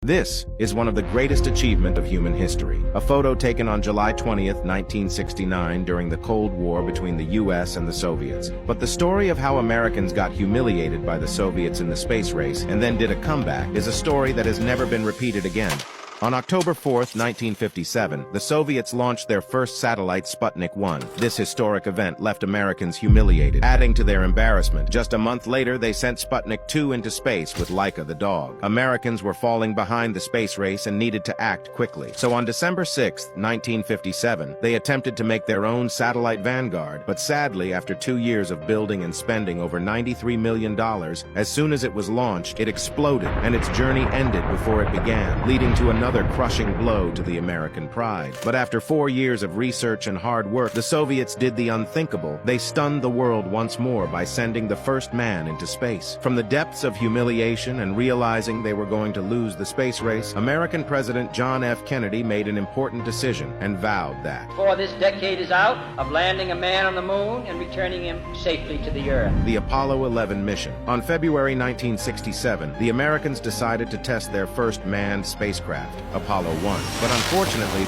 This is one of the greatest achievements of human history. A photo taken on July 20th, 1969 during the Cold War between the US and the Soviets. But the story of how Americans got humiliated by the Soviets in the space race and then did a comeback is a story that has never been repeated again. On October 4th, 1957, the Soviets launched their first satellite Sputnik 1. This historic event left Americans humiliated, adding to their embarrassment. Just a month later, they sent Sputnik 2 into space with Laika the dog. Americans were falling behind the space race and needed to act quickly. So on December 6, 1957, they attempted to make their own satellite Vanguard, but sadly, after 2 years of building and spending over $93 million, as soon as it was launched, it exploded, and its journey ended before it began, leading to another crushing blow to the American pride. But after 4 years of research and hard work, the Soviets did the unthinkable. They stunned the world once more by sending the first man into space. From the depths of humiliation and realizing they were going to lose the space race, American President John F. Kennedy made an important decision and vowed that before this decade is out, of landing a man on the moon and returning him safely to the Earth. The Apollo 11 mission. On February 1967, the Americans decided to test their first manned spacecraft, Apollo 1. But unfortunately,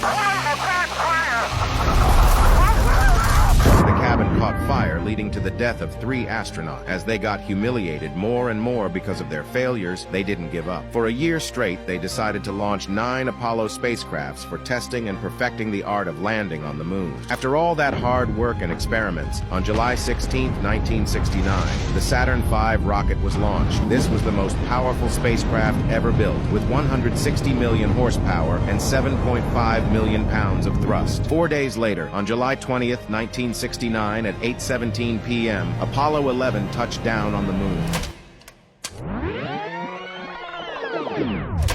the cabin caught fire, leading to the death of 3 astronauts. As they got humiliated more and more because of their failures, they didn't give up. For a year straight, they decided to launch 9 Apollo spacecrafts for testing and perfecting the art of landing on the moon. After all that hard work and experiments, on July 16, 1969, the Saturn V rocket was launched. This was the most powerful spacecraft ever built, with 160 million horsepower and 7.5 million pounds of thrust. 4 days later, on July 20th, 1969, at 8:17 p.m., Apollo 11 touched down on the moon.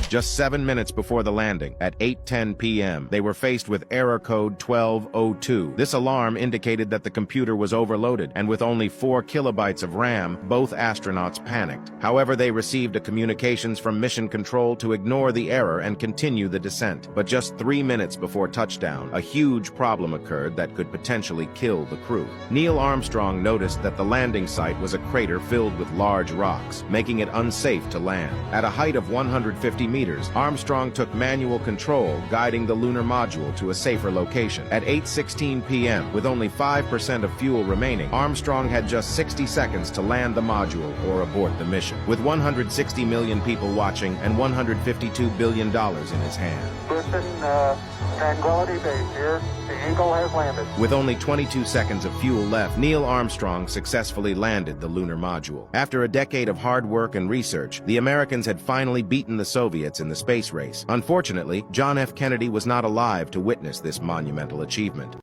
Just 7 minutes before the landing, at 8:10 p.m., they were faced with error code 1202. This alarm indicated that the computer was overloaded, and with only 4 kilobytes of RAM, both astronauts panicked. However, they received a communications from Mission Control to ignore the error and continue the descent. But just 3 minutes before touchdown, a huge problem occurred that could potentially kill the crew. Neil Armstrong noticed that the landing site was a crater filled with large rocks, making it unsafe to land. At a height of 150 meters, Armstrong took manual control, guiding the lunar module to a safer location. At 8:16 p.m., with only 5% of fuel remaining, Armstrong had just 60 seconds to land the module or abort the mission. With 160 million people watching and $152 billion in his hand. Tranquility Base here. The Eagle has landed. With only 22 seconds of fuel left, Neil Armstrong successfully landed the lunar module. After a decade of hard work and research, the Americans had finally beaten the Soviets in the space race. Unfortunately, John F. Kennedy was not alive to witness this monumental achievement.